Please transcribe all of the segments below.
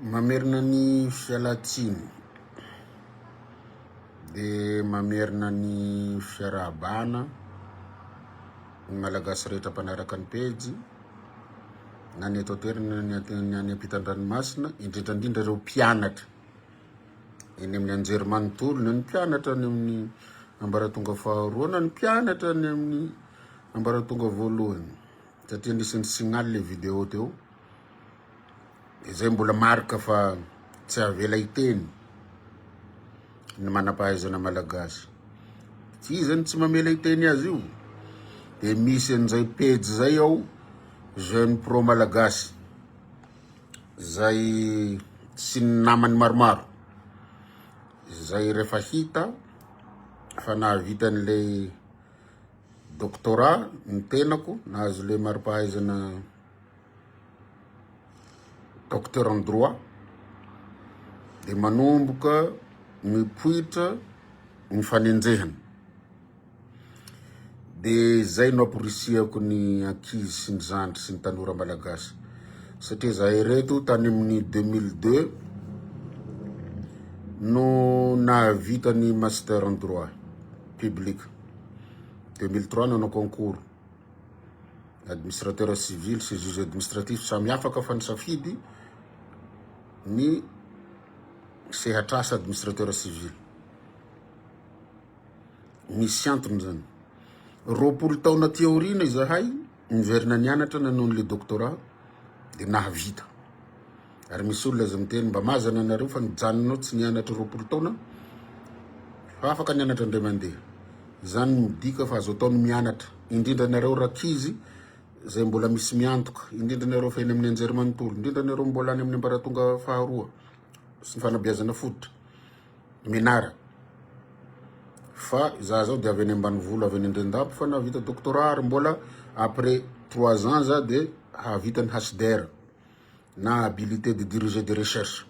mamerina ny fialatsiny de mamerina ny fiarahaba ny malagasy rehetra mpanaraka ny pejy na ny eto toerana ny any ampitan-dranomasina indrindrandrindra ireo mpianatra eny amin'ny anjery manontolo na ny mpianatra any amin'ny ambaratonga faharoa na ny mpianatra any amin'ny ambaratonga voalohany satria nisy signaly le vidéo teo izay mbola marika fa tsy avela iteny ny manampahaizana malagasy tsy zany tsy mamela iteny azy io de misy an'izay page zay ao jeune pro malagasy zay sy ny namany maromaro zay rehefa hita fa nahavita an'le doctorat ny tenako nahazo le mari-pahaizana docteur en droit de manomboka mipoitra ny fanenjehana de zay no aporisiako ny ankizy sy ny zandry sy ny tanora malagasy satria zahay reto tany amin'ny 2002 no nahavita ny master en droit public 2003 nanao concours administrateur civil sy juge administratif samy afaka fa nisafidy ny sehatrasa administrateur civil misy antony zany roapolo taona théorie izahay niverina nianatra nanao le doctorat de nahavita ary misy olona aza miteny mba mazana anareo fa nijanonao tsy nianatra roapolo taona fa afaka nianatra indray mandeha zany midika fa azo ataony mianatra indrindra nareo rakizy zay mbola misy miantoka indrindra nareo fa eny amin'ny anjery manontolo indrindra nareo mbola any amin'ny ambaratonga faharoa sy ny fanabeazana fototra minara fa za zao de avy any ambanivolo avy any Andrendabo fa nahavita doctorat ary mbola après 3 ans za de havita ny HDR na habilité de diriger de recherche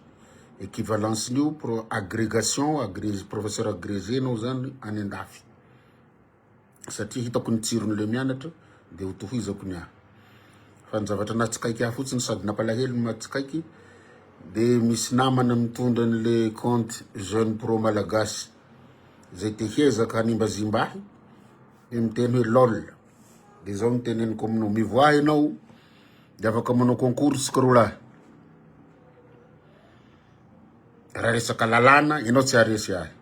équivalence nio pour agrégation professeur agrégé no zany any andafy satria hitako ny tsiron'le mianatra de ho tohizako ny aha fa ny zavatra natsikaiky aha fotsiny sady nampalahelo ny matsikaiky de misy namana mitondra an'le compte jeune pro malagasy zay te hiezaka hanimbazimbahy de miteny hoe lol de zao miteneniko aminao mivoahy ianao de afaka manao concours sika rolahy raha resaka lalàna ianao tsy aresy ahy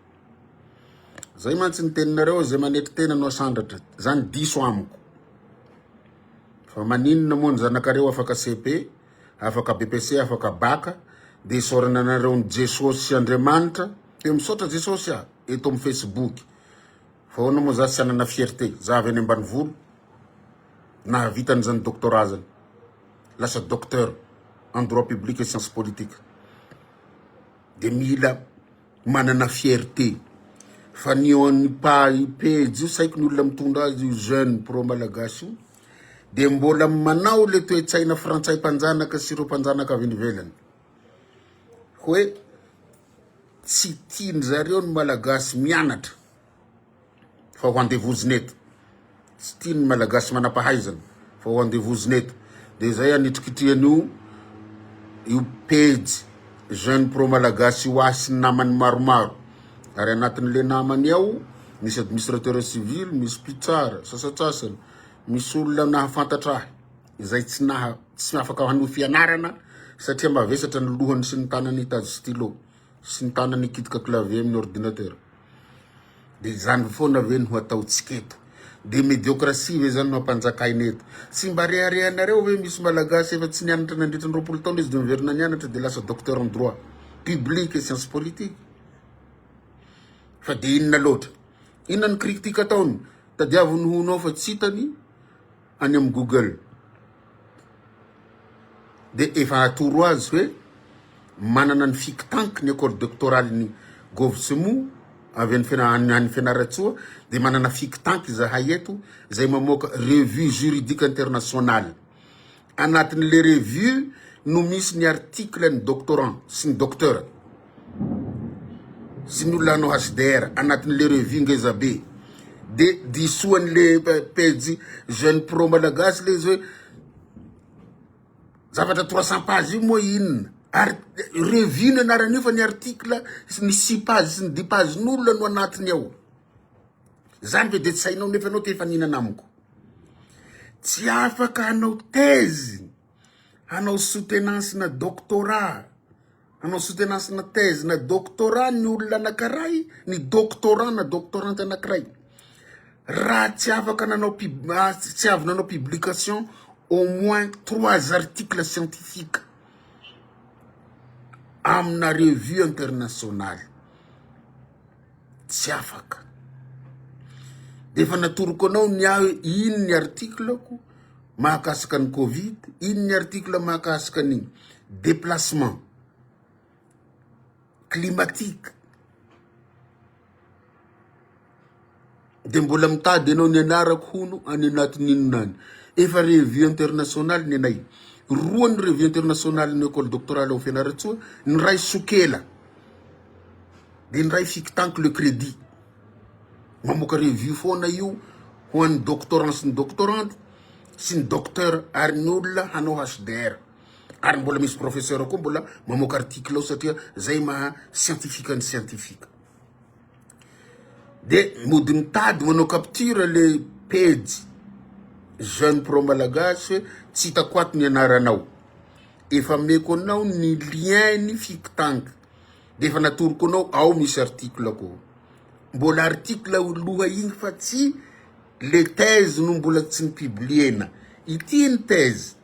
zay mantsy niteninareo zay manetry tena no asandratra zany diso amiko fa maninona moa ny zanakareo afaka CP afaka BPC afaka baka de sorana nareo ny Jesosy sy Andriamanitra de misaotra Jesosy aho eto amin'ny Facebook fa hono moa za sy anana fierté za avy any ambanivolo nahavita an'izany doctorat zany lasa docteur en droit public et sciences politiques de mila manana fierté fa nio an'ny page io saiko ny olona mitondra azy io jeune pro malagasy io de mbola manao le toe-tsaina frantsay mpanjanaka sy ireo mpanjanaka avy nivelany hoe tsy tiany zareo ny malagasy mianatra fa ho andevozineto tsy tiany malagasy manampahaizana fa ho andevozineto de zay anitrikitrian'io io page jeune pro malagasy ho asy ny namany maromaro ary anatin'le namany ao misy administrateur civil misy mpitsara sasatsasany misy olona nahafantatra ahy izay tsy afaka hanao fianarana satria mavesatra ny lohany sy ny tanany hitazy stylo sy ny tanany kitika clavier amin'ny ordinateur de zany foana veny ho atao tsiketo de médiocratie ve zany no ampanjakainy eto tsy mba reharehanareo ve misy malagasy efa tsy nianatra nandritra ny roapolo taona izy de miverina nianatra de lasa docteur en droit public et sciences politiques fa de inona loatra inona ny critique ataony tadiavony honao fa tsy hitany any amin'ny Google de efa atoro azy hoe manana ny think tank ny école doctorale ny Govsemu avy any Fianaratsoa de manana think tank zahay eto zay mamoaka revue juridique internationale anatin'le revue no misy ny article ny doctorant sy ny docteur sy ny olona anao HDR anatin'le revue ngezabe de disoan'le page jeune pro malagasy le izy hoe zavatra 300 page io moa inona revue anarany io fa ny article ny 6 page sy ny 10 page n'olona no anatiny ao. Zany ve de tsy hainao nefa anao te efa ninana amiko. Tsy afaka hanao thèse, hanao soutenance na doctorat, hanao soutenance na thèse na doctorat ny olona anankiray, ny doctorant na doctorante anankiray. Raha tsy afaka nanao tsy avy nanao publication au moins 3 articles scientifiques amina revue internationale. Tsy afaka. Defa natoroko anao ny ino ny article-ko mahakasika ny Covid, ino ny article mahakasika ny déplacement climatique. De mbola mitady anao ny anarako hono any anatin'ny inonany. Efa revue internationale ny anay. Roa ny revue internationale ny école doctorale au Fianaratsoa, ny ray Sokela. De ny ray Fictank le crédit. Mamoaka revue foana io ho an'ny doctorant sy ny doctorante sy ny docteur ary ny olona hanao HDR. Ary mbola misy professeur koa mbola mamoaka article ao satria zay maha scientifique ny scientifique. De mody mitady manao capture le page jeune pro malagasy tsy hitako ato ny anaranao. Efa meko anao ny lien ny Fictank. De efa natoroko anao ao misy article ko. Mbola article loha igny fa tsy le thèse no mbola tsy ny publiena. Ity ny thèse.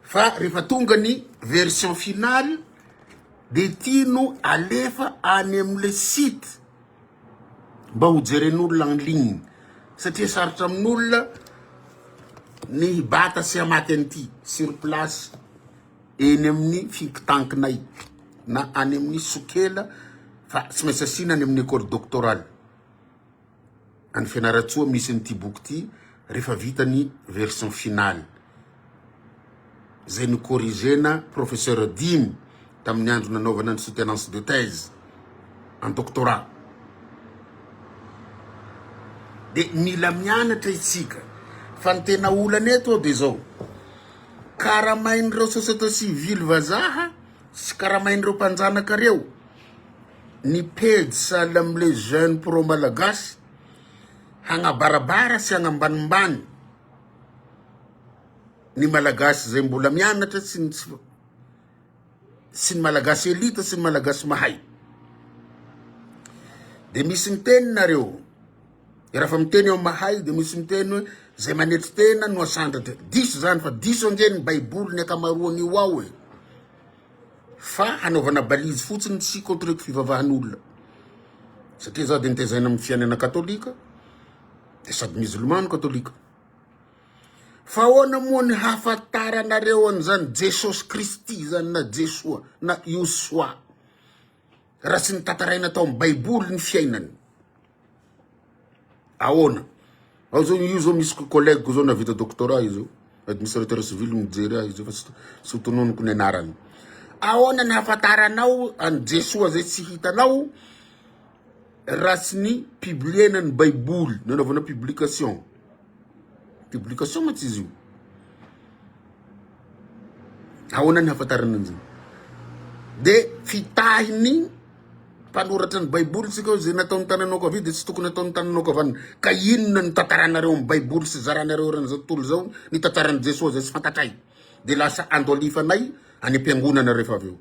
Fa rehefa tonga ny version finale de ity no alefa any am'le site mba ho jeren'olona en ligne. Satria sarotra amin'olona ny bata sy amaty an'ity sur place eny amin'ny Fictank-nay na any amin'ny Sokela fa tsy maintsy asina any amin'ny école doctorale. Any Fianaratsoa misy n'ity boky ty rehefa vita ny version finale. Zay ny corrigena professeur Dim tamin'ny andro nanaovana ny soutenance de thèse en doctorat. De mila mianatra itsika fa ny tena olana eto de zao. Karamain'ireo société civile vazaha sy karamain'ireo mpanjanaka reo ny pedy sahala am'le jeune pro malagasy hagnabarabara sy hagnambanimbany ny malagasy zay mbola mianatra sy ny malagasy elita sy ny malagasy mahay. De misy miteny nareo raha fa miteny ao mahay de misy miteny hoe zay manetry tena no asandratra. Diso zany fa diso ange ny baiboly ny akamaroany io ao e. Fa hanaovana balizy fotsiny tsy contre fivavahan'olona. Satria za de nitezaina amin'ny fianana katolika de sady musulman katolika. Fa ahoana moa ny hafantaranareo an'izany Jesosy Kristy zany na Jesoa na Yosoa raha tsy nitantaraina tao amin'ny baiboly ny fiainany. Ahoana? Ao zao io zao misy collègue ko zao navita doctorat izy io, administrateur civil mijery izy fa sy tononoko ny anarany. Ahoana ny hafantaranao an Jesoa zay tsy hitanao raha tsy ny publiena ny baiboly nanaovana publication. Publication ma tsy izy io. Ahoana ny hafantarana an'izany. De fitahiny mpanoratra ny baiboly sika zay nataony tananao Covid de tsy tokony nataony tananao Covid. Ka inona ny tantaranareo amin'ny baiboly sy zaranareo ran'izao tontolo zao ny tantaran'i Jesosy zay tsy fantatray. De lasa andolifanay any am-piangonana rehefa avy eo.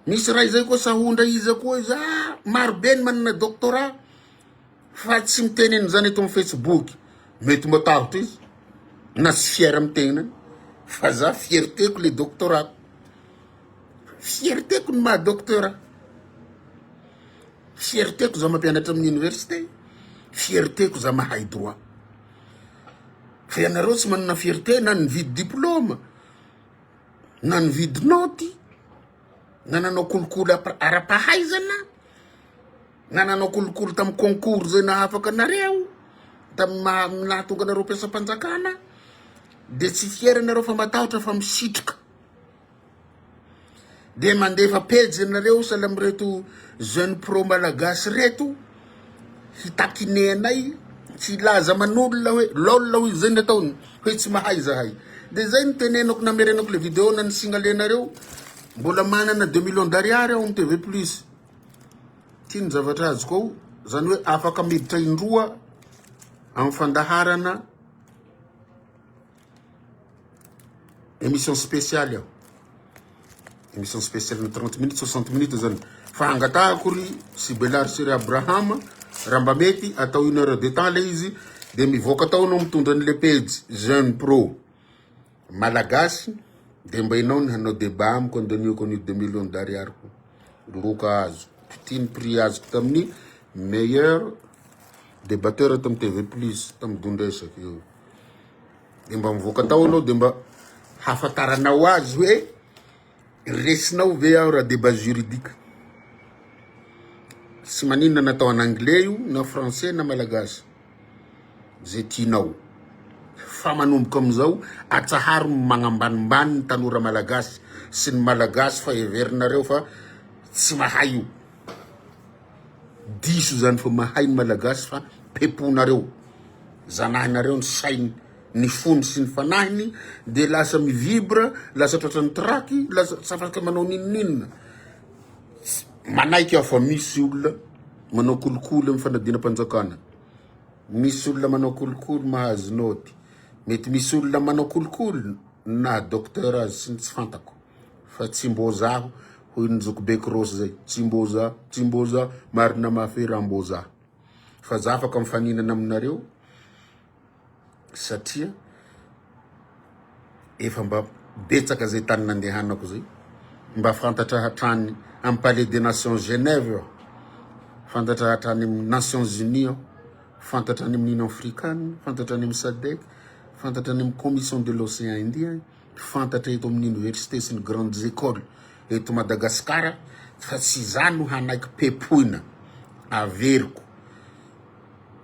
Misy ray zay koa sahondra izy koa izy marobe ny manana doctorat fa tsy miteneny zany eto amin'ny Facebook. Mety matahotra izy na tsy fiera mitenany fa za fierteko le doctorat. Fierteko ny maha doctorat. Fierteko za mampianatra amin'ny université. Fierteko za mahay droit. Fa ianareo tsy manana fierté na nividy diplôma na nividy noty na nanao kolokolo ara-pahaizana na nanao kolokolo tamin'ny concours zay nahafaka nareo tamin'ny nahatonga nareo mpiasam-panjakana de tsy fiera nareo fa matahotra fa misitrika de mandefa pejy nareo sahala am'ireto jeune pro malagasy reto hitakinenay tsy laza manolona hoe lolona hoy zay nataony hoe tsy mahay zahay Dia zay nitenenako namerenako le vidéo na nisingalenareo mbola manana 2 millions d'ariary aho amin'ny TV Plus. Ty ny zavatra azoko ao, zany hoe afaka miditra indroa amin'ny fandaharana émission spéciale aho. Émission spéciale na 30 minutes 60 minutes zany. Fa angatahako ry Sibelary sy ry Abraham raha mba mety atao 1 heure de temps le izy dia mivoaka tao anao mitondra an'le page Jeune Pro Malagasy dia mba inao ny hanao débat amiko andaniako an'io 2 millions d'ariary ko loka azo. Ty ny prix azoko tamin'ny meilleur débatteur tamin'ny TV Plus tamin'ny Dondresaky io. Dia mba mivoaka tao anao dia mba hafantaranao azy hoe resinao ve aho raha débat juridique. Sy maninona natao en anglais io na français na malagasy zay tianao. Fa manomboka amizao atsaharo magnambanimbany ny tanora malagasy sy ny malagasy fa heverinareo fa tsy mahay io. Diso zany fa mahay ny malagasy fa peponareo. Zanahinareo ny sainy ny fony sy ny fanahiny dia lasa mivibra, lasa tratra ny traky, lasa tsy afaka manao ninonninona. Manaiky aho fa misy olona manao kolokolo amin'ny fanadina-panjakana. Misy olona manao kolokolo mahazo noty. Mety misy olona manao kolokolo na docteur azy sy ny tsy fantako. Fa tsy mbo zaho hoy ny Zokobeko Rosy zay. Tsy mbo zaho marina mafera mbo zaho. Fa za afaka mifaninana aminareo satria efa mba betsaka zay tany nandehanako zay. Mba fantatra hatrany amin'ny Palais des Nations Genève, fantatra hatrany amin'ny Nations Unies, fantatra any amin'ny Union Africaine, fantatra any amin'ny SADC, fantatra any amin'ny Commission de l'Océan Indien, fantatra eto amin'ny université sy ny grandes écoles eto Madagasikara. Fa tsy zany no hanaiky pepoina averiko.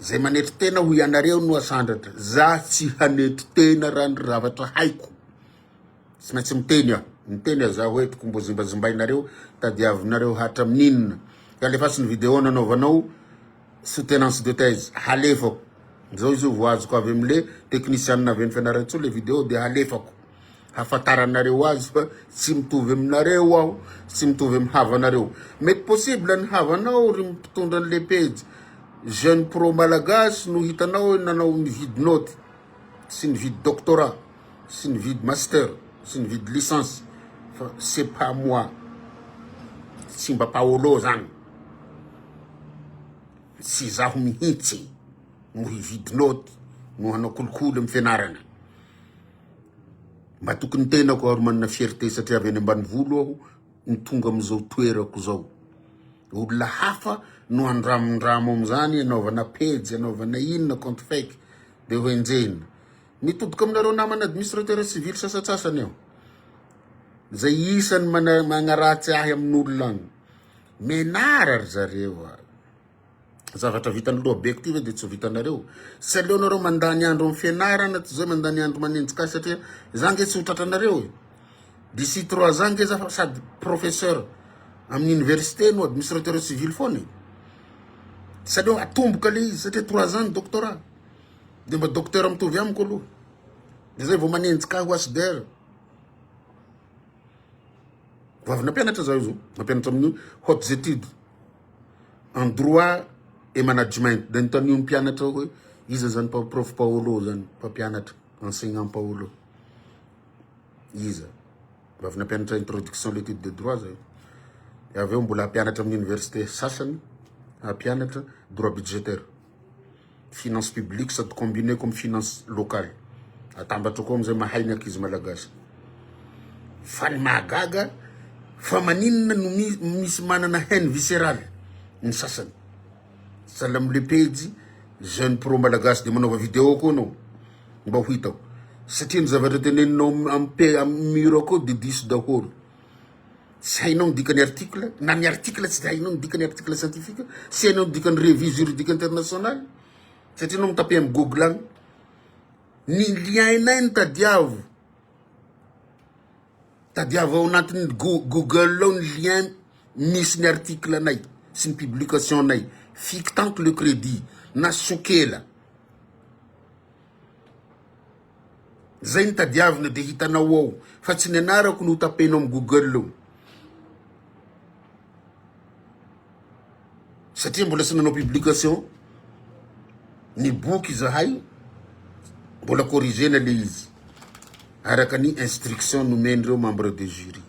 Zay manetry tena ho ianareo no asandratra. Za tsy hanetry tena raha ny ravatra haiko. Tsy maintsy miteny aho. Miteny aho za hoe toko mbo zimbazimbainareo tadiavinareo hatra amin'inona. Ka alefasy ny vidéo nanaovanao soutenance de thèse halefako. Zao izy voazoko avy amin'le technicien avy ny fianarantsio le vidéo dia halefako. Hafantaranareo azy fa tsy mitovy aminareo aho, tsy mitovy amin'ny havanareo. Mety possible ny havanao ry mitondra an'le page Jeune Pro Malagasy no hitanao nanao nividy noty sy nividy doctorat sy nividy master sy nividy licence. Fa c'est pas moi. Tsy mba Paolo zany. Tsy zaho mihitsy no hividy noty no hanao kolokolo amin'ny fianarana. Mba tokony tenako ary manana fierté satria avy any ambanivolo aho ny tonga amizao toerako zao. Olona hafa no andramondramo am'zany anaovana page, anaovana inona compte fake dia ho enjehina. Mitodika aminareo namana administrateur civil sasatsasany aho. Zay isany magnaratsy ahy amin'olona agny. Menara ry zareo a. Zavatra vitan'ny lohabeko ty ve dia tsy vitanareo. Sy aleonareo mandany andro amin'ny fianarana tsy zay mandany andro manenjika satria zange tsy ho tratranareo. D'ici 3 ans nge za sady professeur amin'ny université no administrateur civil foana. Sy aleo atomboka le izy satria 3 ans doctorat. Dia mba docteur mitovy amiko aloha. Dia zay vao manenjika ho HDR. Vavy nampianatra zaho izo. Nampianatra amin'ny hautes études en droit et management. Dia nitany mpianatra hoe iza zany prof Paolo zany mpampianatra enseignant Paolo. Iza. Vavy nampianatra introduction l'étude de droit zay. Avy eo mbola hampianatra amin'ny université sasany hampianatra droit budgétaire. Finance publique sady combiné comme finance locale. Atambatra koa am'izay mahay ny ankizy malagasy. Fa ny mahagaga fa maninona no misy manana haine viscérale ny sasany. Sala am'le page Jeune Pro Malagasy dia manaova vidéo koa anao mba ho hitao. Satria ny zavatra teneninao amin'ny mur koa dia diso daholo. Tsy hainao ny dikany article, na ny article tsy hainao ny dikany article scientifique, tsy hainao ny dikany revue juridique internationale. Satria anao mitape amin'ny Google agny. Ny liainay ny tadiavo. Tadiavo ao anatin'ny Google ao ny lien misy ny article anay sy ny publication anay. Fique tant que le crédit na sokela. zay ny tadiavina dia hitanao ao fa tsy nianarako no tapenao amin'ny Google satria mbola sy nanao publication ny boky zahay mbola corrigena le izy araka ny instruction nomendreo membre de jury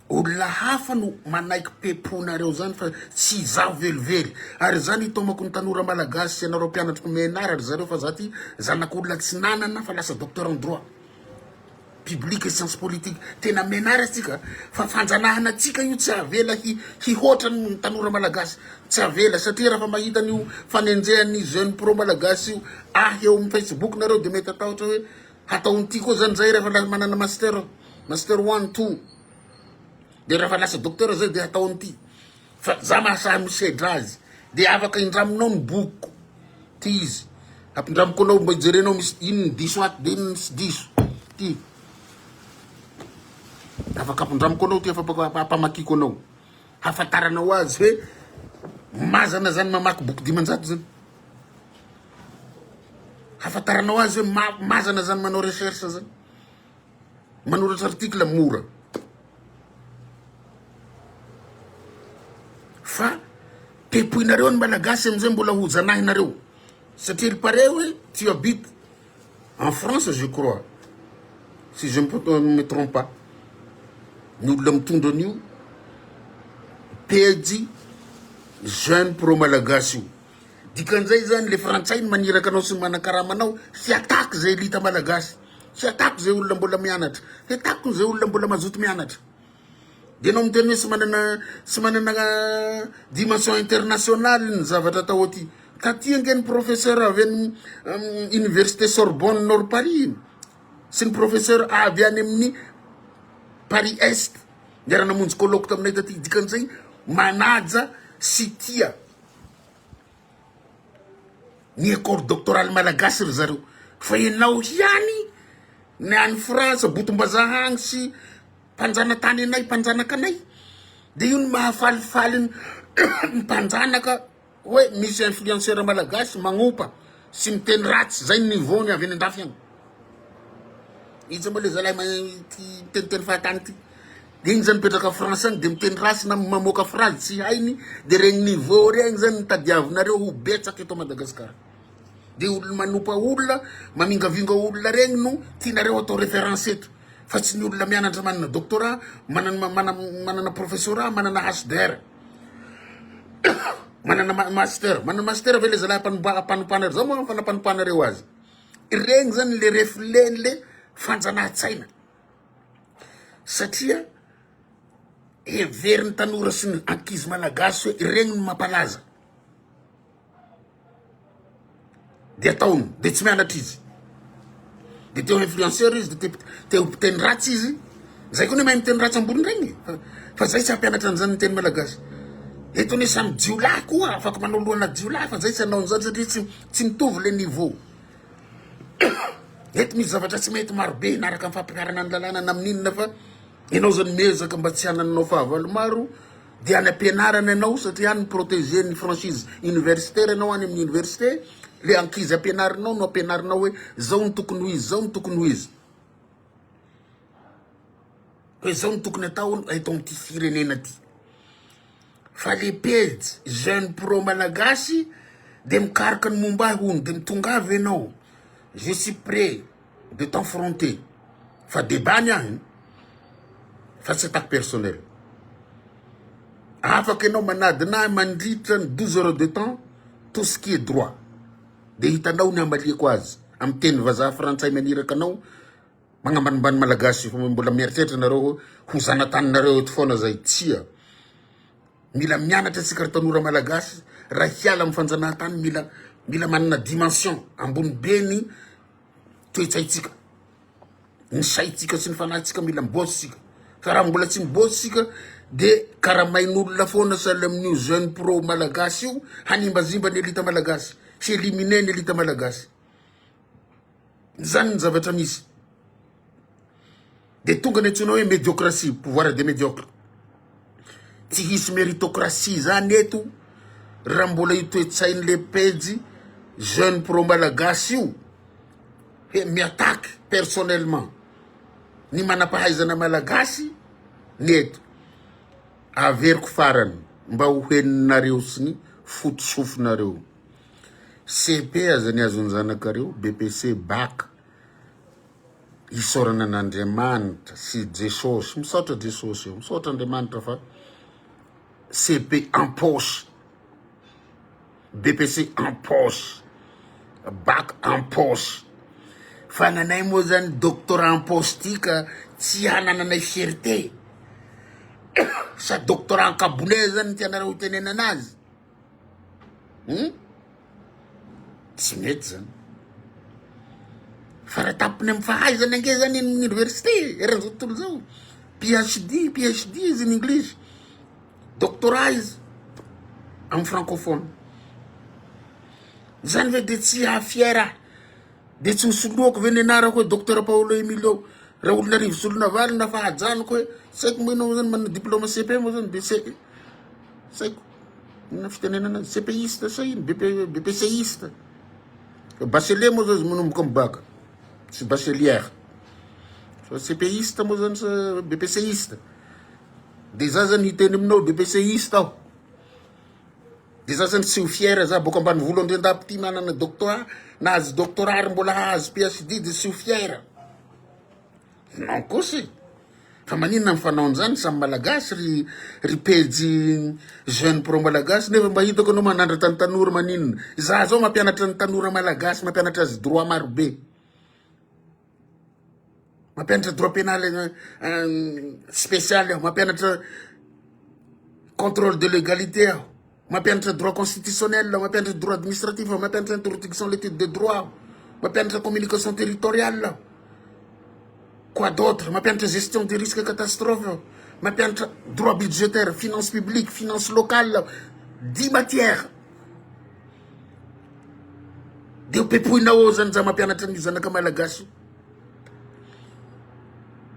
olona hafa no manaiky peponareo zany fa tsy zaho velively ary zany itomako ny tanora malagasy sy anareo mpianatry menara zareo fa zaty zanak'olona tsy nanana fa lasa docteur en droit public et science politique tena menara atsika fa fanjanahana atsika io tsy avela hihoatra ny tanora malagasy tsy avela satria raha fa mahita an'io fanenjehan'ny jeune pro malagasy io eo amin'ny Facebook nareo de mety ataotra hoe hataon'ity koa zany zay rehefa manana master 1 2 de raha fa lasa docteur zay de hataon'ity fa za mahasaha misedra azy de afaka indraminao ny bokiko ty izy ampindramiko anao mba ijerenao misy ino ny diso aty de ino ny sy diso ty afaka ampindramiko anao ty afampamakiko anao hafantaranao azy hoe mazana zany mamaky boky 500 zany hafantaranao azy hoe mazana zany manao recherche zany manoratra article mora fa pepoinareo ny malagasy amizay mbola hojanahinareo satria il paraît hoe tu habites en France je crois si je ne me trompe pas ny olona mitondra an'io pejy jeune pro malagasy io dikan'izay zany le frantsay ny maniraka anao sy manakaramanao sy atako zay elita malagasy sy atako zay olona mbola mianatra sy atako zay olona mbola mazoto mianatra de anao miteny hoe sy manana dimension internationale ny zavatra atao aty ka ty angeny professeur avy amin'ny université Sorbonne Nord Paris sy ny professeur avy any amin'ny Paris Est ndiara namonjy colloque taminay taty dikan'izay manaja sy tia ny école doctorale malagasy ry zareo fa ianao hiany ny any France botom-bazaha agny sy mpanjanatany anay mpanjanaka anay de io ny mahafalifaly ny mpanjanaka hoe misy influenceur malagasy magnopa sy miteny ratsy zay ny niveau ny avy any andafy agny izy mbola zalahy teniteny fahatany ty de igny zany mipetraka France agny de miteny ratsy na mamoaka phrase tsy hainy de regny niveau regny zany nitadiavinareo ho betsaky eto Madagasikara de olona manopa olona mamingavinga olona regny no tianareo atao référence eto fa tsy ny olona mianatra manana doctorat manana professorat manana HDR manana master avy le zalahy ampanopanareo zao moa fanapanopanareo azy regny zany le reflet le fanjanahan-tsaina satria everiny tanora sy ny ankizy malagasy hoe regny ny mampalaza de ataony de tsy mianatra izy de teo influenceur izy de teo miteny ratsy izy zay koa ne mahay miteny ratsy ambony regny fa zay tsy ampianatra an'izany ny teny malagasy eto ne samy jiolahy koa afaka manao lohana jiolahy fa zay tsy anao an'izany satria tsy mitovy le niveau eto misy zavatra tsy mety marobe naraka amin'ny fampianarana ny lalàna na amin'inona fa ianao zany mezaka mba tsy hanananao fahavalo maro de any ampianarana ianao satria any protéger ny franchise universitaire ianao any amin'ny université le ankizy ampianarinao no ampianarinao hoe zao ny tokony ho izy zao ny tokony ho izy hoe zao ny tokony atao eto amin'ity firenena ty fa le pejy jeune pro malagasy de mikarika ny momba hony de mitongavy ianao je suis prêt de t'enfronter fa débat ny ahiny fa tsy attaque personnel afaka ianao manadina mandritra ny 12 heures de temps tout ce qui est droit de hitanao ny ambaliako azy amin'ny teny vazaha frantsay maniraka anao magnambanimbany malagasy fa mbola mieritreritra nareo ho zanataninareo eto foana zay tsia mila mianatra tsika ry tanora malagasy raha hiala amin'ny fanjanahantany mila manana dimension ambony be ny toetsaitsika ny saitsika sy ny fanahytsika mila miboatsitsika fa raha mbola tsy miboatsitsika de karaha main'olona foana saly amin'io jeune pro malagasy io hanimbazimba ny elita malagasy sy éliminer ny elita malagasy zany ny zavatra misy de tonga ny antsoina hoe médiocratie pouvoir de médiocre tsy hisy méritocratie zany eto raha mbola io toetsain'le pejy jeune pro malagasy io hoe miataky personnellement ny manampahaizana malagasy ny eto averiko farany mba ho heninareo sy ny fotosofonareo. CP azany azony zanakareo, BPC bac isorana an'Andriamanitra sy Jesosy, misaotra Jesosy io, misaotra Andriamanitra fa CP en poche, BPC en poche, bac en poche. Fa nanay moa zany doctorat en poche ty ka tsy hanananay fierté. Sa doctorat en cabinet zany tianareo tenena anazy. Tsy mety zany. Fa raha tapony amin'ny fahaizana ange zany amin'ny université, raha zao tontolo zao. PhD izy in English. Doctorat izy amin'ny francophone. Zany ve de tsy hafiera, de tsy hosoloako ve ny anarako hoe docteur Paolo Emilio, raha olona rivo solona valy na fahajanoko hoe saiko moa zany manana diplôme CP moa zany BC. Saiko. Ina fitenenana CPiste sa ino, BPCiste. Bachelier moa zany manomboka amin'ny bac. Sy bachelière. So CPiste moa zany sa BPCiste. De za zany hiteny aminao BPCiste aho. De za zany tsy ho fiera za boka ambany volo andrendapy ty manana doctorat, na azy doctorat ary mbola hahazo PhD de tsy ho fiera. Non kosy. Fa maninona mifanaon zany samy malagasy ry pejy jeune pro malagasy nefa mba hitako anao manandra tany tanora maninona. Za zao mampianatra ny tanora malagasy, mampianatra azy droit maro be. Mampianatra droit pénal spécial aho, mampianatra contrôle de légalité aho, mampianatra droit constitutionnel aho, mampianatra droit administratif aho, mampianatra introduction l'étude de droit aho, mampianatra communication territoriale aho. Quoi d'autre? Mampianatra gestion des risques et catastrophes, mampianatra droit budgétaire, finance publique, finance locale, 10 matières. De pepoinao zany za mampianatra ny zanaka malagasy.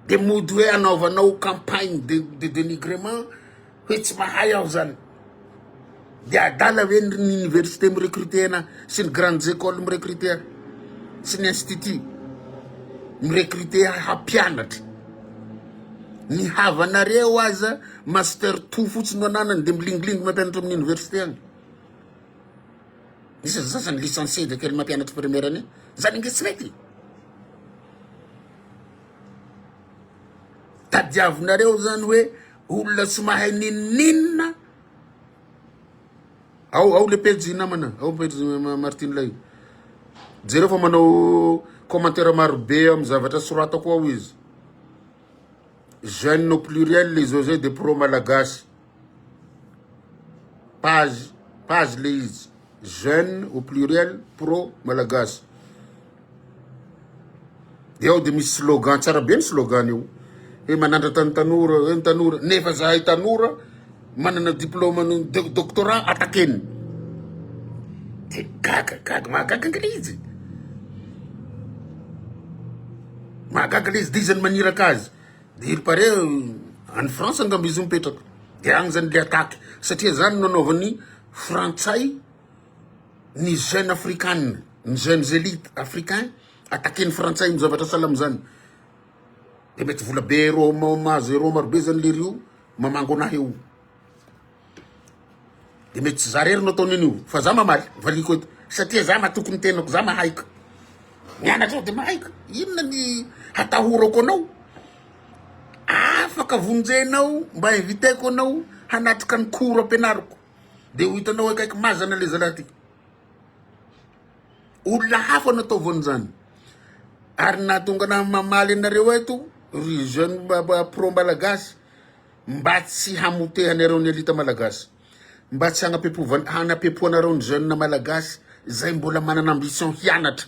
De mody hoe anaovanao campagne de dénigrement, hoe tsy mahay aho zany. De adala hoe ny université mirecruter ana, sy ny grandes écoles mirecruter, sy ny institut mirecruter hampianatra. Ny havanareo aza master 2 fotsiny ananany de milingilingy mampianatra amin'ny université agny. Nisy sasany licencié de kely mampianatra première année. Zany nge tsy mety. Tadiavinareo zany hoe olona tsy mahay ninina. Ao le page namana, ao page Martine Lay. Jereo fa manao commentaire maro be amin'ny zavatra soratako ao izy. Jeune au pluriel les osés de pro malagasy. Page le izy. Jeune au pluriel pro malagasy. De ao de misy slogan, tsara be ny slogan io. Hoe manandra tany tanora, ny tanora, nefa zahay tanora manana diplôme no doctorat atakeny. De gaga, mahagaga le izy. Mahagaga le izy, de izy ny maniraka azy. De iry pare any France angamba izy mipetraka. De agny zany le ataky. Satria zany nanaovany frantsay ny jeune africaine, ny jeunes élites africains, atakeny frantsay mizavatra salamo zany. De mety vola be ero mahazo ero maro be zany le rio mamango anahy eo. De mety za rery no ataony an'io, fa za mamaly valiko eto. Satria za matokony tenako, za mahaika. Mianatra aho de mahaika. Inona ny hatahorako anao? Afaka vonjenao, mba inviteko anao hanatrika ny cours ampianariko. De ho hitanao akaiky mazana le zalahy ty. Olona hafa nataovany zany. Ary nahatonga na mamaly anareo eto, ry jeune pro malagasy, mba tsy hamotehanareo ny elita malagasy. Mba tsy hanapepo anareo ny jeune malagasy, zay mbola manana ambition hianatra.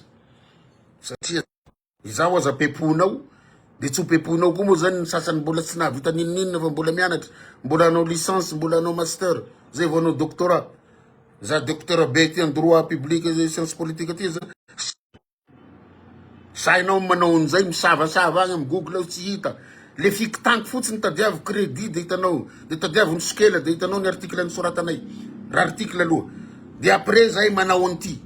Satria izaho aza peponao, de tsy ho peponao koa moa zany ny sasany mbola tsy nahavita ninninina fa mbola mianatra, mbola anao licence, mbola anao master, zay vao anao doctorat. Za docteur be ty en droit public et sciences politiques ty zany. Sainao manao an'izay misavasava agny amin'ny Google ao tsy hita. Le fikitanky fotsiny tadiavo crédit de hitanao, de tadiavo ny sokela de hitanao ny article nisoratanay. Raha article aloha. De après zay manao an'ity.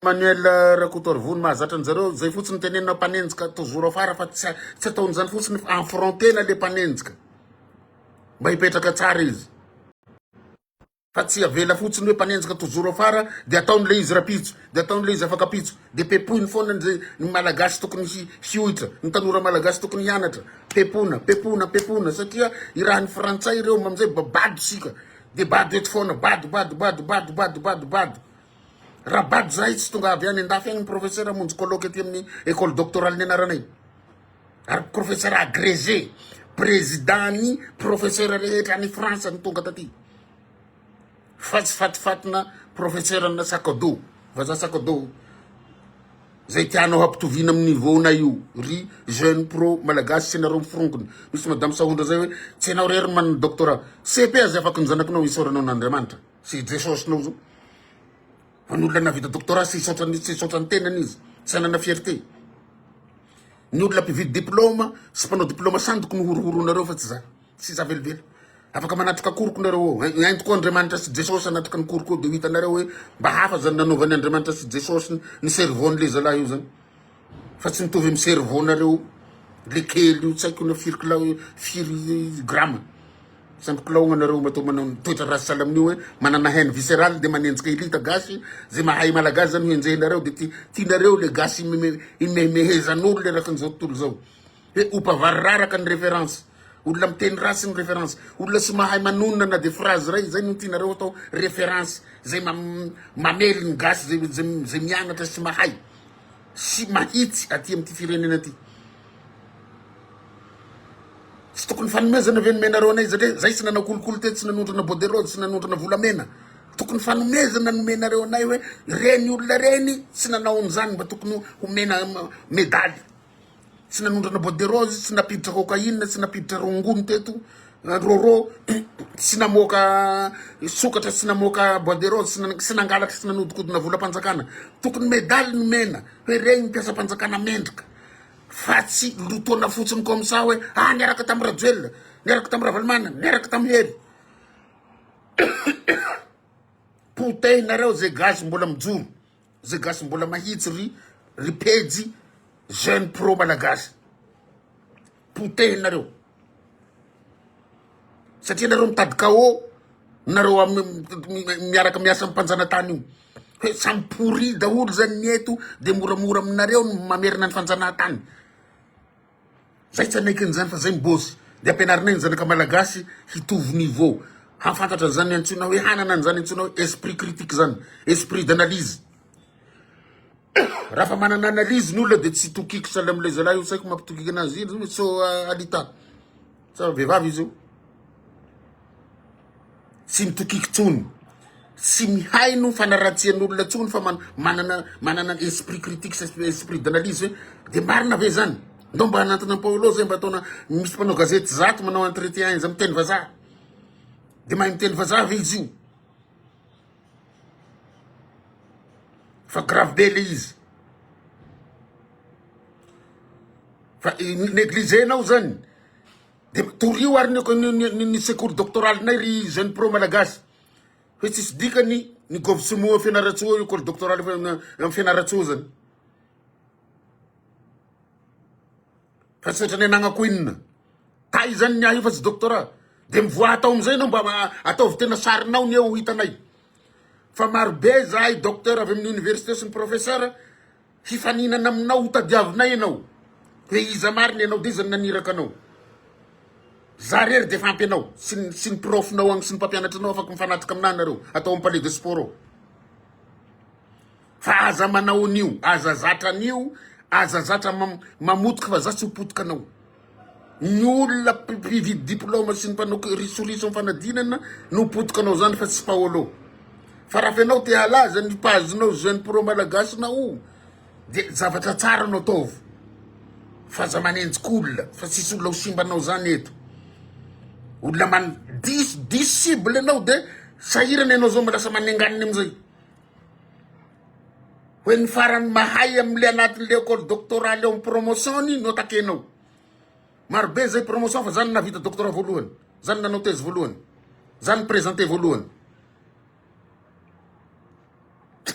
Manuel Rakotor Vony mahazatra anjareo zay fotsiny tenenina mpanenjika tozoro afara fa tsy ataon'izany fotsiny enfrontena le mpanenjika mba hipetraka tsara izy fa tsy avela fotsiny hoe mpanenjika tozoro afara de ataon'le izy rapitso de ataon'le izy afaka pitso de pepoiny foana ny malagasy tokony hiohitra ny tanora malagasy tokony hianatra pepona satria i raha ny frantsay ireo amizay bado sika de bado eto foana bado raha bado zahay tsy tonga avy any andafy agny ny professeur amonjy colloque aty amin'ny école doctorale ny anaranay ary professeur agrégé président ny professeur rehetra any France ny tonga taty fa tsy fatifatina professeur na Sakado vaza Sakado zay tianao hampitovina amin'ny niveau na io ry jeune pro malagasy sy nareo miforonkony misy madame Sahondra zay hoe tsy anao rery manana doctorat CP azy afaka ny zanakinao isaoranao n'Andriamanitra sy jesosinao zao fa ny olona navita doctorat sy isotra ny tenany izy tsy anana fierté ny olona mpividy diplôma sy mpanao diplôma sandoky ny horohoronareo fa tsy za sy za velively afaka manatrika koroko nareo hainto koa Andriamanitra sy Jesosy anatrika ny koroko de hitanareo hoe mba hafa zany nanaovany Andriamanitra sy Jesosy ny cerveau-n'le zalahy io zany fa tsy mitovy amin'ny cerveau-nareo le kely io tsy haiko na firy grama samby kilao anareo matao manao toetra raha salaminy hoe manana haine viscérale de manenjika elita gasy zay mahay malagasy zany hoenjehinareo de tianareo le gasy imehezan'olo le rakan'izao tontolo zao hoe opavary raraka ny référence olona miteny rasy ny référence olona sy mahay manonona na de phrase ray zay no tianareo atao référence zay mamely ny gasy zay mianatra sy mahay sy mahitsy aty am'ty firenena aty tsy tokony fanomezana avy nomenareo anay satria zay sy nanao kolokolo teto sy nanondrana boderose sy nanondrana volamena tokony fanomezana nomenareo anay hoe reny olona reny sy nanao an'izany mba tokony homena medaly sy nanondrana boderose sy napiditra cocaïne sy napiditra rongony teto roro sy namoaka sokatra sy namoaka boderose sy nangalatra sy nanodikodina volam-panjakana tokony medaly nomena hoe reny mpiasa mpanjakana mendrika fa tsy lotona fotsiny comme ça hoe niaraka tamy Rajoelina niaraka tamy Ravalomanana niaraka tamy Hery potehinareo zay gasy mbola mijoro zay gasy mbola mahitsy ry pejy jeune pro malagasy potehinareo satria nareo mitady KO nareo miaraka miasa ampanjanatany io hoe samy pourri daholo zany ny eto de moramora aminareo no mamerina ny fanjanatany zay tsy anaikin'izany fa zay mibosy de ampianarinay ny zanaka malagasy hitovy niveau hafantatra zany antsona hoe hanana an'izany antsona hoe esprit critique zany esprit d'analyse raha fa manana analyse ny olona de tsy tokiko saly am'le zalahy io saiko mampitokiky anazy iny so alita sa vehivavy izy io tsy mitokiko tsony sy mihay no fanaratsian'olona tsony fa manana esprit critique esprit d'analyse de marina ve zany ndao mba anatina Paolo zay mba ataona misy mpanao gazety zato manao entretien izy miteny vazaha de mahay miteny vazaha ve izy io fa grave be le izy fa negligenao zany de torio ary ny secours doctoral nay ry jeune pro malagasy hoe tsisy dikany ny govsimo fianaratsoa école doctorale amy fianaratsoa zany fa setra ny anagna inona tay zany ny ahy io fa tsy doctorat de mivoa atao amizay nao mba ataovy tena sarinao ny eo hitanay fa marobe zahay docteur avy amin'ny université sy ny professeur hifaninana aminao hotadiavinay ianao hoe iza mariny ianao de izany naniraka anao za rery de fampy anao sy ny profinao agny sy ny mpampianatranao afaky mifanatrika aminanareo atao amy palais de sport fa aza manao an'io aza zatra an'io aza zatra mamotika fa za tsy hopotika anao ny olona mpividy diplôma sy ny mpanao risoriso mifanadinana no hopotika anao zany fa tsy Paolo fa raha fenao te halaza ny pazinao jeune pro malagasynao de zavatra tsara anao ataovy fa za manenjika olona fa tsisy olona ho simbanao zany eto olona discible anao de sahirana anao zao malasa manenganiny amizay hoe ny farany mahay am'le anatin'le école doctorale eo amy promotion no takenao marobe zay promotion fa zany navita doctorat voalohany zany nanao thèse voalohany zany présenté voalohany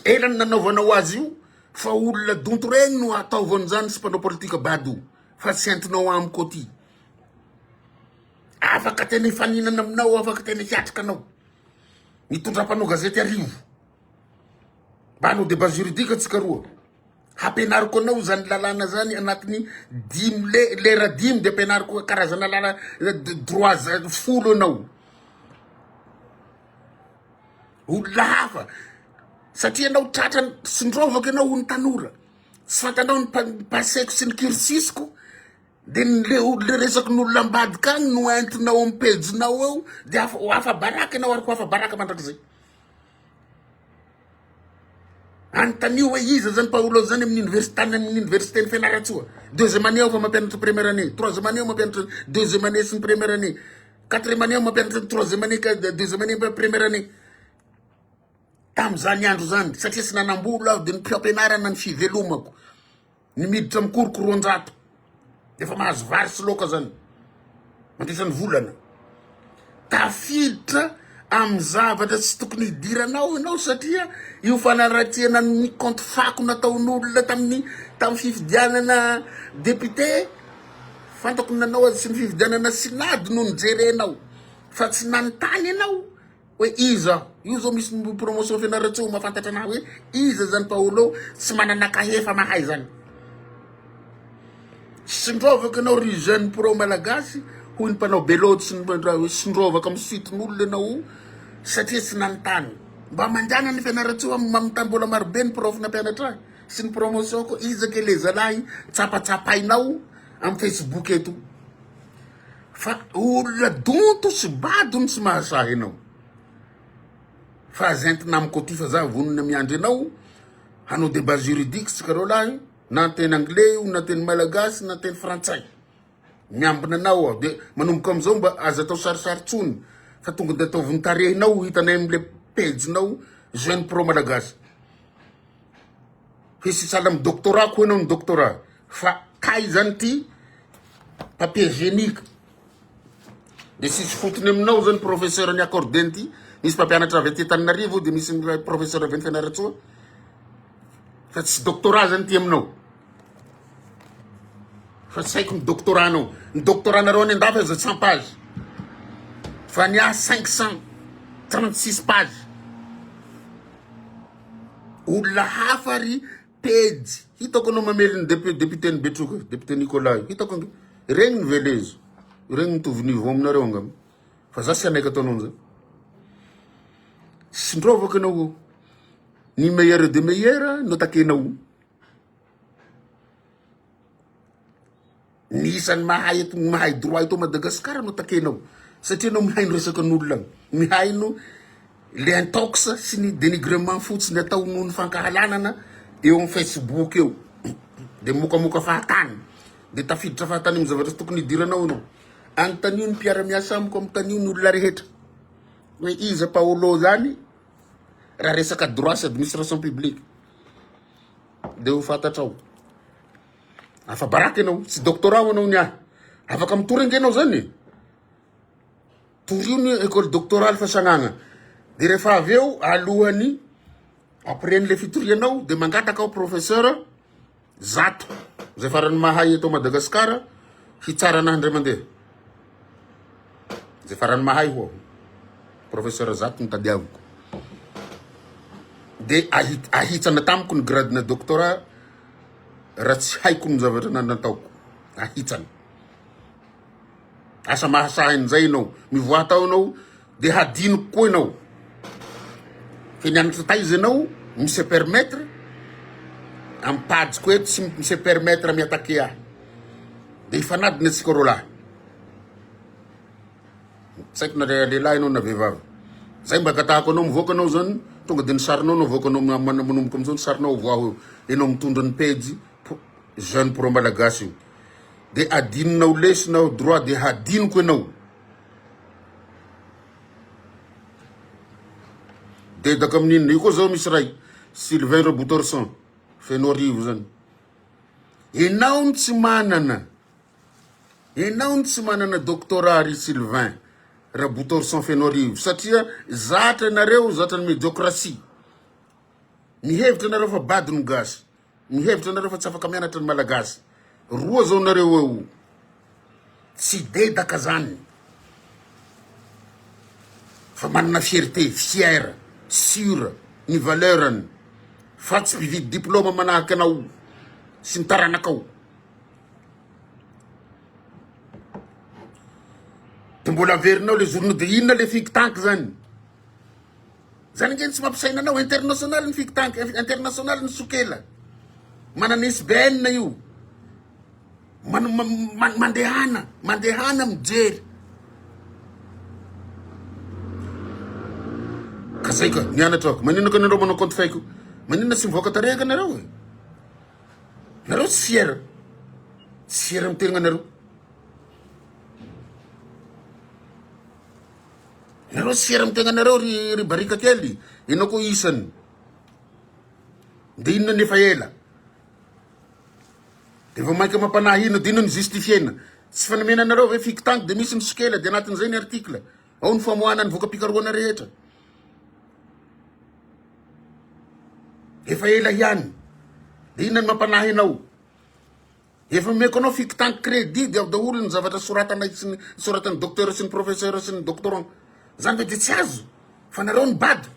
elany nanaovanao azy io fa olona donto regny no ataovany zany sy mpanao politika bado fa tsy entinao amiko aty afaka tena ifaninana aminao afaka tena hiatrika anao mitondram-panao gazety arivo mba anao débat juridique atsika roa hampianariko anao zany lalàna zany anatiny lera 10 de ampianariko karazana lalàna droit folo anao olona hafa satria anao tratra sindrovako ianao ho ny tanora sy fantanao ny paseko sy ny kirsisiko de le resaky n'olona ambadika agny no entinao amy pejinao eo de afa baraka anao ariko afa baraka mandrak'izay antanio hoe iza zany Paolo zany amin'ny université ny fianaratsoa deuxième année ao fa mampianatra première année troisième année ao mampianatra deuxième année sy ny première année quatrième année ao mampianatra troisième année deuxième année première année tam'izany andro zany satria sy nanambola aho de ny mpiampianarana ny fivelomako ny miditra mikorokoroanjato efa mahazo vary sy loka zany mandrisan'ny volana tafiditra amy zavatra tsy tokony hidiranao ianao satria io fanaratiana ny compte fako nataon'olona tamy fifidianana député fantako nanao sy ny fifidianana sinady no nijerenao fa tsy nanontany ianao hoe iza io zao misy promotion fianaratsio mahafantatra anahy hoe iza zany Paolo tsy mananakahefa mahay zany sindrovako ianao ry jeune pro malagasy hoy ny mpanao beloty sy ny sindrovako amy sitin'olona ianao satria tsy nanontany mba mandana ny fianaratsio mamtambola marobe ny prof nampianatra sy ny promotion ko iza ke le zalahy tsapatsapainao amy Facebook eto fa olona donto sy badony sy mahasahy anao fa zentina amiko ty fa za vonona miandry anao hanao débat juridique sy kareo lahy na teny anglais io na teny malagasy na teny frantsay miambina anao aho de manomboka amizao mba aza atao sarisarintsony fa tonga de atao vonitarehinao hitanay amle pejinao jeune pro malagasy hisy sala amy doctorat ko ianao ny doctorat fa kay zany ty papier génique de sisy fotony aminao zany professeur ny accordeny ty misy mpampianatra avy aty Tananarivo de misy professeur avy ny fianaratsoa fa tsy doctorat zany ty aminao fa tsy haiko ny doctoranao ny doctoranareo any andafa 100 page fa ny a 536 page olona hafa ry page hitako anao mamely ny député ny Betroka député Nicolas hitako regny ny velezo regny mitovy niveau aminareo angam fa za sy anaiky ataonao zay sindrovako anao ny meilleur de meilleur no takenao nisan'ny mahay droit ito Madagasikara no takenao satria anao mihay no resaka n'olona mihay no le intox sy ny dénigrement fotsiny atao noho ny fankahalanana eo amy Facebook eo de mokamoka fahatany de tafiditra fahatany amy zavatra tokony hidiranao anao antanio ny mpiara-miasa amiko amy tanio ny olona rehetra hoe iza Paolo zany raha resaka droit sy administration publique de ho fantatrao afa baraka anao tsy doctorat anao ny ahy afaka mitory anao zany torio ny école doctorale fa sagnagna de rehefa avy eo alohany après le fitorianao de mangataka ao professeur zato zay farany mahay eto Madagasikara hitsara anahy ndray mandeha zay farany mahay ho professeur zato nitadiaviko de ahitsana tamiko ny grade na doctorat raha tsy haiko ny zavatra nataoko ahitsana asa mahasahy an'izay ianao mivoa tao ianao de hadinoko koa ianao fe nianatra taiza ianao mise permettre amy pajiko eto sy mise permettre miatake ahy de ifanadiny atsika ro lahy tsy haiko na lehilahy ianao na vehivavy zay mba katahako anao mivoaka anao zany tonga de ny sarinao navoaka anao manomboka amizao ny sarinao voaho eo ianao mitondra ny pejy jeune pro malagasy io de adininao lesinao droit de hadiniko ianao de daka amin'inona io koa zao misy ray Sylvain Raboutorson feno arivo zany ianao ny tsy manana doctorat ry Sylvain Raboutorson feno arivo satria zatra nareo zatra ny médiocratie mihevitra nareo fa badiny gasy mihevitra nareo fa tsy afaka mianatra ny malagasy. Roa zao nareo eo. Tsy dedaka zany. Fa manana fierté, fier, sûr, ny valeurany. Fa tsy mividy diplôma manahaka anao sy ny taranakao. De mbola averinao le journée de inona le think tank zany. Zany ngeny tsy mampisaina anao international ny think tank, international ny sokela. Manana SBN io. Mandehana mijery. Ka zay ka nianatra ako. Maninona ka nareo manao compte fake? Maninona tsy mivoaka tareka nareo e? Nareo tsy fier. Tsy fier amin'ny tegna nareo. Nareo tsy fier amin'ny tegna nareo ry barika kely. Inao ko isany. De inona nefa ela. De va mainka mampanahy ino de inona ny justifiena. Tsy fanamena nareo ve think tank de misy ny sokela de anatin'izay ny article. Ao ny famoahana ny voka-pikaroana rehetra. Efa ela ihany. De inona ny mampanahy anao. Efa meko anao think tank crédit de daholo ny zavatra soratany docteur sy ny professeur sy ny doctorant. Zany ve de tsy azo. Fa nareo ny bado.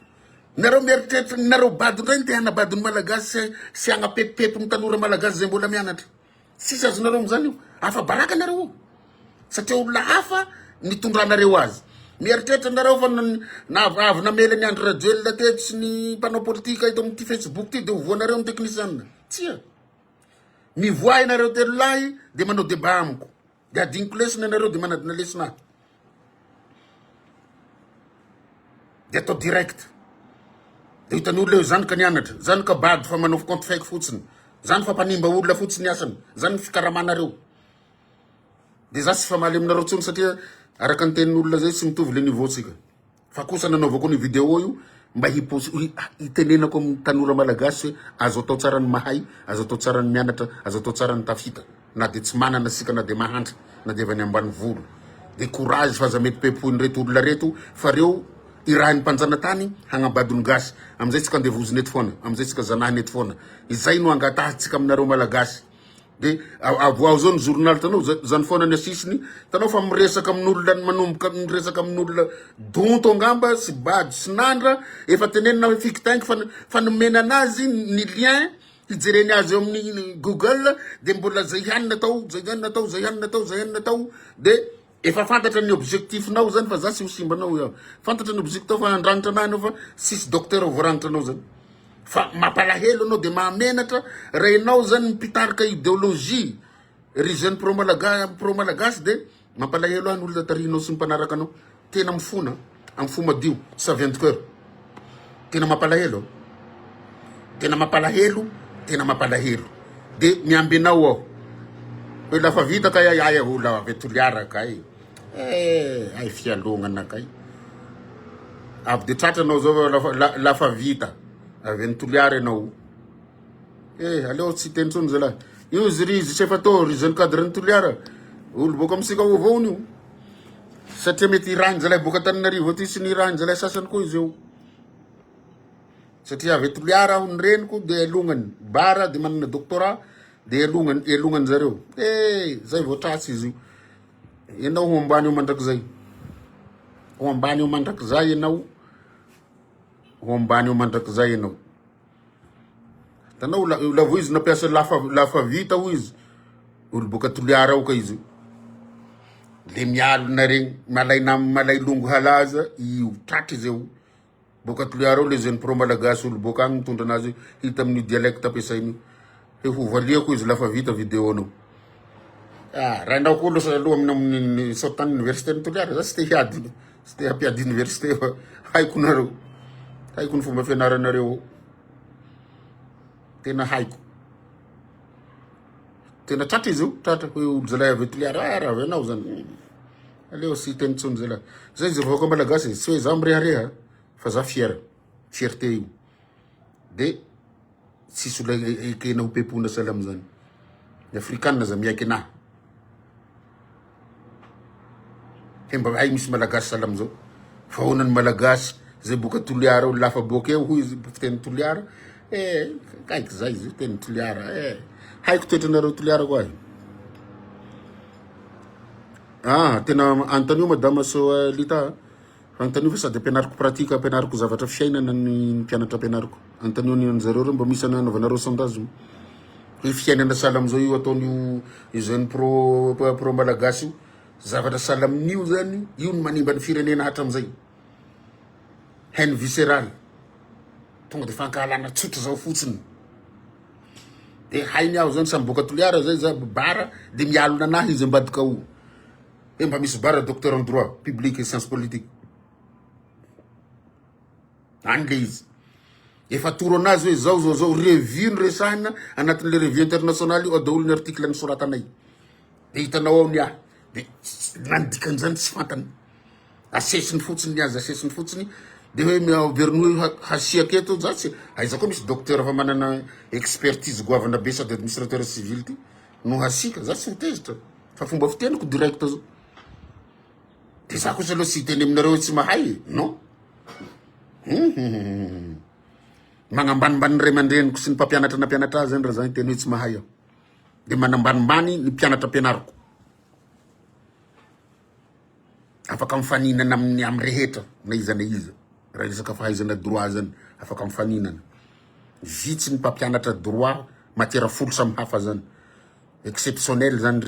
Nareo mieritreritra nareo bado ndray te hanabado ny malagasy sy hagnapepopepo ny tanora malagasy zay mbola mianatra. Sisy azo nareo am'zany io. Hafa baraka nareo. Satria olona hafa nitondranareo azy. Mieritreritra nareo fa avy namela ny André Rajoelina teto sy ny mpanao politika ito amin'ity Facebook ty de hovoanareo ny teknisianina. Tsia. Mivoay nareo telo lahy de manao débat amiko. De adiniko lesina nareo de manadina lesina. De atao direct. De hitan'olona eo zany ka nianatra. Zany ka bado fa manao compte fake fotsiny. Zany fa mpanimba olona fotsiny asany. Zany fikaramanareo. De za tsy famaly aminareo tsony satria araka ny tenin'olona zay tsy mitovy le niveau tsika. Fa kosa nanaovako ny vidéo io mba hitenenako amin'ny tanora malagasy hoe azo atao tsara ny mahay, azo atao tsara ny mianatra, azo atao tsara ny tafita. Na de tsy manana sika na de mahantra, na de avy any ambany volo. De courage fa za mety pepoiny reto olona reto fa reo irahan'ny mpanjanatany hagnabadony gasy. Amizay tsika andevoziny eto foana, amizay tsika zanahiny eto foana. Izay no angatahantsika aminareo malagasy. De avoao zao ny journal tanao zany foana ny asisiny tanao fa miresaka amin'olona manomboka miresaka amin'olona donto angamba sy bady sy nandra efa tenenina hoe think tank fa nomena anazy ny lien hijereny azy eo amin'ny Google de mbola zay ihany natao zay ihany natao zay ihany natao zay ihany natao de efa fantatra ny objectifnao zany fa za sy ho simbanao io fantatra ny objectif fa andranitra anany fa sisy docteur voaranitra anao zany. Fa mampalahelo anao de mahamenatra renao zany mipitarika idéologie ry jeune pro malagasy de mampalahelo any olona tarinao sy mpanaraka anao tena mifona amin'ny fo madio savient de cœur tena mampalahelo tena mampalahelo de miamby anao ao hoe lafa vita ka ay ola vetoliara kay ay fialongana kay avy de tratra anao zao lafa vita avy nitoliara anao aleo tsy teny tsony zalahy io ry sy efa tao ry jeune cadre nitoliara olo bokaamisika ovaony io satria mety irahany zalahy boka Antananarivo aty sy ny irahany zalahy sasany koa izy eo satria avy toliara aho ny reniko de alongany bara de manana doctorat de alongany zareo zay voatratsy izy io ianao ho ambany io mandrakizay ho ambany io mandrakizay ianao ho ambany io mandrakizay ianao tanao lavo izy nampiasa lafa vita ho izy olo boka toliara ao ka izy le mialona regny malay longo halaza io tratry zay boka toliara ao le jeune pro malagasy olo boka agny mitondra anazy hita amin'ny dialecte ampiasainy ho valiako izy lafa vita vidéo anao raha indao ko aloha amin'ny sautany université nitoliara za sy te hampiady université fa haiko nareo haiko ny fomba fianaranareo tena haiko tena tratra izy io tratra hoe olo zalahy avy toliara raha avy anao zany aleo sy teny tsony zalahy zay izy vahoaka malagasy tsy hoe za mirehareha fa za fierté io de tsisy olo ekena ho pepona salama zany ny afrikanina za miaiky anahy mba ay misy malagasy salama zao fa honany malagasy zay boka toliara lafa boka eo hoy izy fiteny toliara kaiky zay izy teny toliara haiko toetranareo toliara koa tena antonio madama so lita antonio fa sady ampianariko pratika ampianariko zavatra fiainana ny mpianatra ampianariko antonio ny anjareo reo mba misy anaovanareo sondage hoe fiainana sahala amizao io ataon'io izany pro malagasy io zavatra sahala amin'io zany io ny manimba ny firenena hatramizay haine viscérale tonga de fankahalana tsotra zao fotsiny de hainy aho zany samboka toliara zay za bara de mialona anahy izy ambadika o mba misy bara docteur en droit public et science politique any le izy efa toro anazy hoe zao revue ny resahina anatin'le revue internationale io adaolo ny article ny soratanay de hitanao ao ny ahy de nandikan'izany tsy fantany asesiny fotsiny azy asesiny fotsiny de hoe miaveriny hoe hasiaka eto za tsy aiza koa misy docteur fa manana expertise goavana be sady administrateur civil ty no hasika za tsy mitezitra fa fomba fiteniko direct zao de za kosa aloha tsy hiteny aminareo hoe tsy mahay non magnambanimbany ray aman-dreniko sy ny mpampianatra nampianatra azy zany raha zany teny hoe tsy mahay aho de manambanimbany ny mpianatra ampianariko afaka mifaninana amin'ny rehetra na iza raha resaka fahaizana droit zany afaka mifaninana vitsy ny mpampianatra droit matiera folo samy hafa zany exceptionnel zany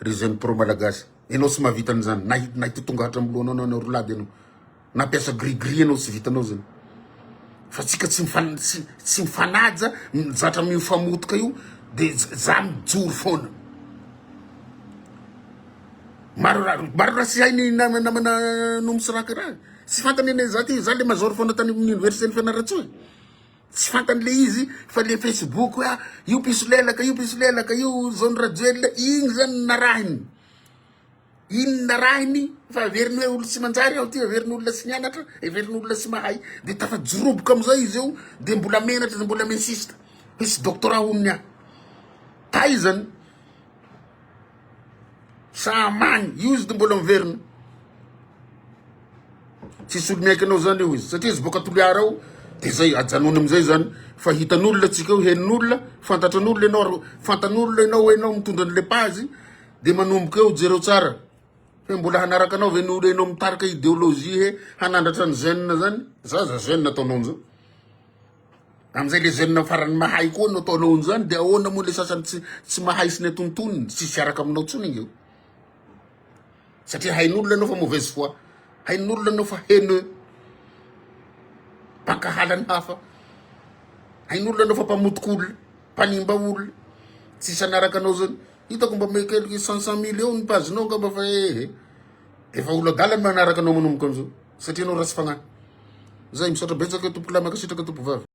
ry jeune pro malagasy enao tsy mahavitany zany na hitotonga hatramoloanao anao rolady anao nampiasa grigri anao tsy vitanao zany fa tsika tsy mifanaja zatra mifamotoka io de za mijoro foana maro raha sy hainy namana nomisy raha tsy fantany ene za ty za le mazoro foana tany amin'ny université ny fianaratsoa tsy fantany le izy fa le Facebook hoe io piso lelaka io zone raduel igny zany narahiny iny narahiny fa averiny hoe olo tsy manjary aho ty averiny olona tsy mianatra averiny olona tsy mahay de tafa joroboka amizay izy eo de mbola menatra de mbola mensista hoe sy doctorat ominy ahy tay zany samany io izy de mbola miverina tsisy olo miaiky anao zany io izy satria izy boka toliara ao de zay ajanony amizay zany fa hitan'olona tsika io henin'olona fantan'olona ianao enao mitondra an'le pazy de manomboka eo jereo tsara hoe mbola hanaraka anao ven'olo enao mitarika idéologie he hanandratra ny jeune zany za jeune ataonao an'izao amizay le jeune farany mahay koa no ataonao an'izany de ahoana moa le sasany tsy mahay sy ny atontonony tsisy araka aminao tsony io satria hain'olona anao fa mauvaise foi hain'olona anao fa haineux pankahalany hafa hain'olona anao fa mpamotik'olona mpanimba olona tsisy anaraka anao zany hitako mba mekeliky 500 000 eo ny pazinao ngamba fa efa olo adala manaraka anao manomboka amizao satria anao rasy fagnahy zay misaotra betsaka tompoko lahy makasitraka tompo vavy